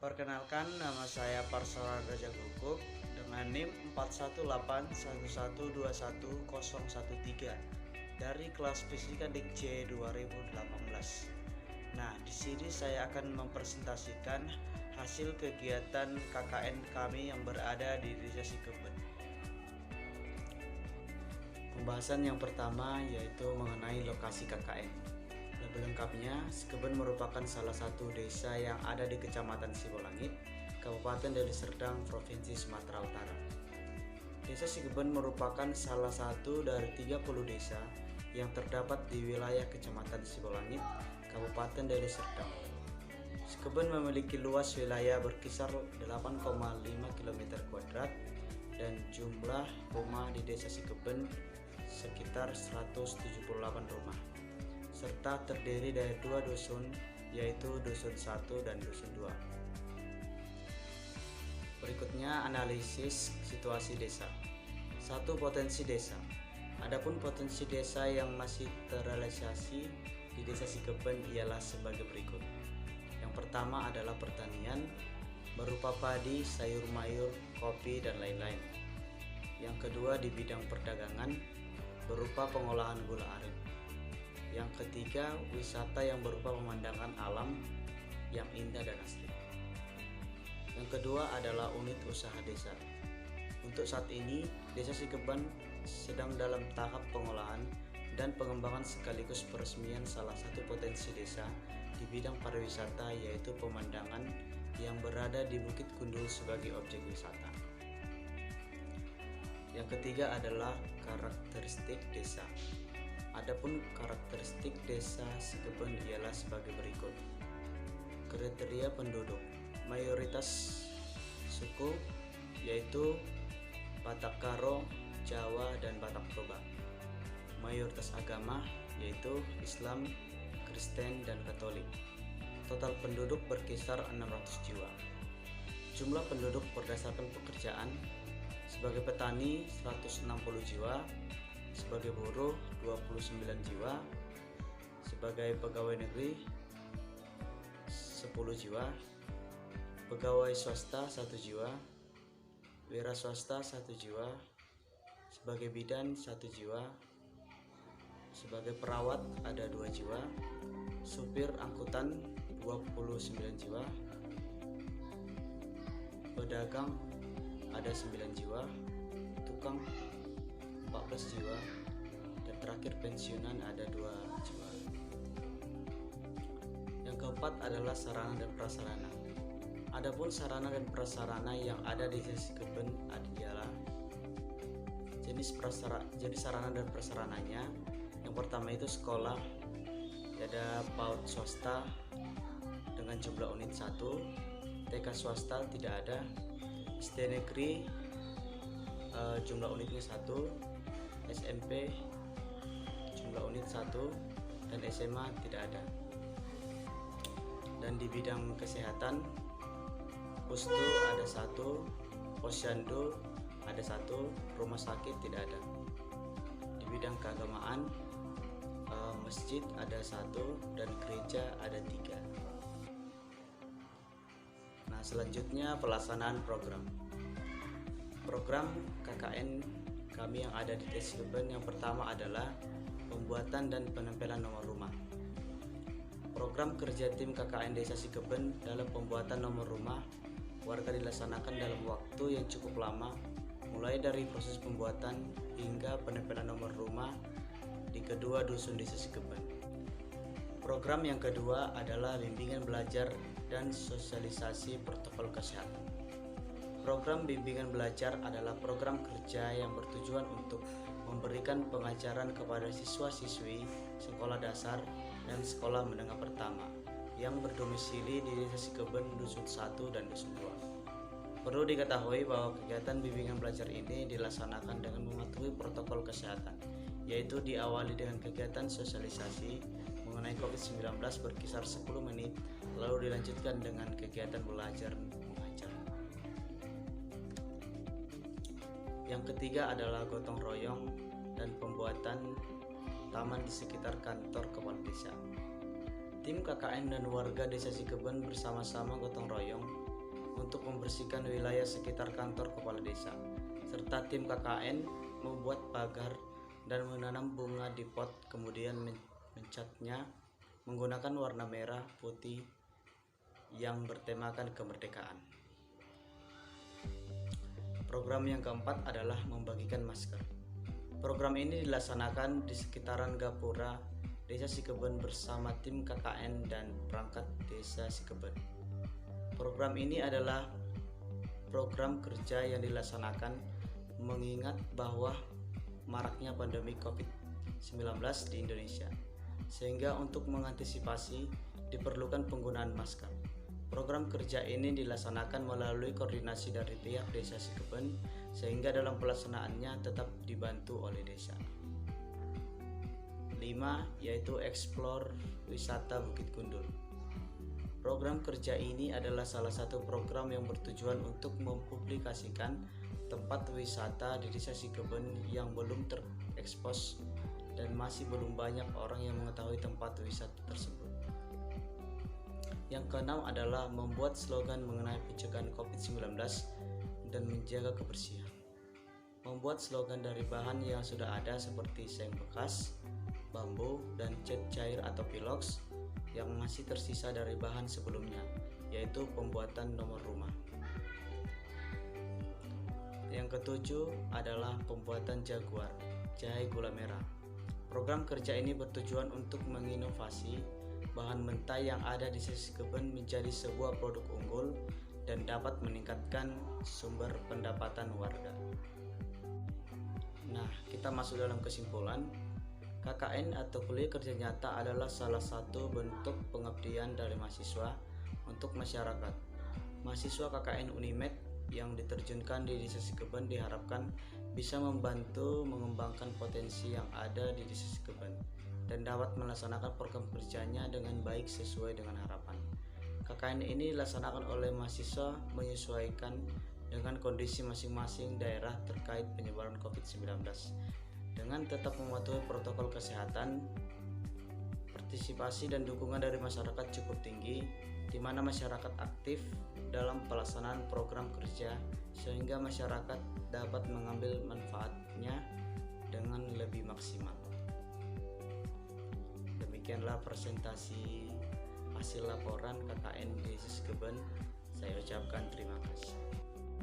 Perkenalkan, nama saya Parsawan Raja Guguk dengan NIM 41811211013 dari kelas Fisika Dik C 2018. Nah, di sini saya akan mempresentasikan hasil kegiatan KKN kami yang berada di Desa Sikeben. Pembahasan yang pertama yaitu mengenai lokasi KKN. Lebih lengkapnya, Sikeben merupakan salah satu desa yang ada di Kecamatan Sibolangit, Kabupaten Deli Serdang, Provinsi Sumatera Utara. Desa Sikeben merupakan salah satu dari 30 desa yang terdapat di wilayah Kecamatan Sibolangit, Kabupaten Deli Serdang. Sikeben memiliki luas wilayah berkisar 8,5 km² dan jumlah rumah di Desa Sikeben sekitar 178 rumah, serta terdiri dari 2 dusun, yaitu Dusun 1 dan Dusun 2. Berikutnya analisis situasi desa. 1. Potensi desa. Adapun potensi desa yang masih terrealisasi di Desa Sikeben ialah sebagai berikut. Yang pertama adalah pertanian berupa padi, sayur mayur, kopi, dan lain-lain. Yang kedua di bidang perdagangan berupa pengolahan gula aren. Yang ketiga, wisata yang berupa pemandangan alam yang indah dan asli. Yang kedua adalah unit usaha desa. Untuk saat ini, Desa Sikeben sedang dalam tahap pengolahan dan pengembangan sekaligus peresmian salah satu potensi desa di bidang pariwisata, yaitu pemandangan yang berada di Bukit Gundul sebagai objek wisata. Yang ketiga adalah karakteristik desa. Adapun karakteristik Desa Sikeben ialah sebagai berikut. Kriteria penduduk. Mayoritas suku yaitu Batak Karo, Jawa, dan Batak Toba. Mayoritas agama yaitu Islam, Kristen, dan Katolik. Total penduduk berkisar 600 jiwa. Jumlah penduduk berdasarkan pekerjaan: sebagai petani 160 jiwa, sebagai buruh 29 jiwa, sebagai pegawai negeri 10 jiwa, pegawai swasta 1 jiwa, wira swasta 1 jiwa, sebagai bidan 1 jiwa, sebagai perawat ada 2 jiwa, supir angkutan 29 jiwa, pedagang ada 9 jiwa, tukang 14 jiwa, dan terakhir pensiunan ada 2 jiwa. Yang keempat adalah sarana dan prasarana. Adapun sarana dan prasarana yang ada di Desa Sikeben adalah jenis sarana dan prasarananya. Yang pertama itu sekolah, ada PAUD swasta dengan jumlah unit 1, TK swasta tidak ada, SD negeri jumlah unitnya 1, SMP jumlah unit 1, dan SMA tidak ada. Dan di bidang kesehatan, Pustu ada 1, Posyandu ada 1, rumah sakit tidak ada. Di bidang keagamaan, masjid ada 1 dan gereja ada 3. Nah, selanjutnya pelaksanaan program. Program KKN kami yang ada di Desa Sikeben yang pertama adalah pembuatan dan penempelan nomor rumah. Program kerja tim KKN Desa Sikeben dalam pembuatan nomor rumah warga dilaksanakan dalam waktu yang cukup lama, mulai dari proses pembuatan hingga penempelan nomor rumah di kedua dusun Desa Sikeben. Program yang kedua adalah bimbingan belajar dan sosialisasi protokol kesehatan. Program bimbingan belajar adalah program kerja yang bertujuan untuk memberikan pengajaran kepada siswa-siswi sekolah dasar dan sekolah menengah pertama yang berdomisili di Desa Sikeben Dusun 1 dan Dusun 2. Perlu diketahui bahwa kegiatan bimbingan belajar ini dilaksanakan dengan mematuhi protokol kesehatan, yaitu diawali dengan kegiatan sosialisasi mengenai COVID-19 berkisar 10 menit, lalu dilanjutkan dengan kegiatan belajar mengajar. Yang ketiga adalah gotong royong dan pembuatan taman di sekitar kantor kepala desa. Tim KKN dan warga Desa Sikeben bersama-sama gotong royong untuk membersihkan wilayah sekitar kantor kepala desa, serta tim KKN membuat pagar dan menanam bunga di pot, kemudian mencatnya menggunakan warna merah putih yang bertemakan kemerdekaan. Program yang keempat adalah membagikan masker. Program ini dilaksanakan di sekitaran Gapura Desa Sikeben bersama tim KKN dan perangkat Desa Sikeben. Program ini adalah program kerja yang dilaksanakan mengingat bahwa maraknya pandemi COVID-19 di Indonesia, sehingga untuk mengantisipasi diperlukan penggunaan masker. Program kerja ini dilaksanakan melalui koordinasi dari pihak Desa Sikeben, sehingga dalam pelaksanaannya tetap dibantu oleh desa. 5. Yaitu Explore Wisata Bukit Gundul. Program kerja ini adalah salah satu program yang bertujuan untuk mempublikasikan tempat wisata di Desa Sikeben yang belum terekspos dan masih belum banyak orang yang mengetahui tempat wisata tersebut. Yang keenam adalah membuat slogan mengenai pencegahan COVID-19 dan menjaga kebersihan. Membuat slogan dari bahan yang sudah ada seperti seng bekas, bambu, dan cat cair atau pilox yang masih tersisa dari bahan sebelumnya, yaitu pembuatan nomor rumah. Yang ketujuh adalah pembuatan jaguar, jahe gula merah. Program kerja ini bertujuan untuk menginovasi bahan mentah yang ada di Desa Sikeben menjadi sebuah produk unggul dan dapat meningkatkan sumber pendapatan warga. Nah, kita masuk dalam kesimpulan. KKN atau kuliah kerja nyata adalah salah satu bentuk pengabdian dari mahasiswa untuk masyarakat. Mahasiswa KKN Unimed yang diterjunkan di Desa Sikeben diharapkan bisa membantu mengembangkan potensi yang ada di Desa Sikeben dan dapat melaksanakan program kerjanya dengan baik sesuai dengan harapan. KKN ini dilaksanakan oleh mahasiswa menyesuaikan dengan kondisi masing-masing daerah terkait penyebaran COVID-19 dengan tetap mematuhi protokol kesehatan. Partisipasi dan dukungan dari masyarakat cukup tinggi, di mana masyarakat aktif dalam pelaksanaan program kerja sehingga masyarakat dapat mengambil manfaatnya dengan lebih maksimal. Demikianlah presentasi hasil laporan KKN Desa Sikeben. Saya ucapkan terima kasih.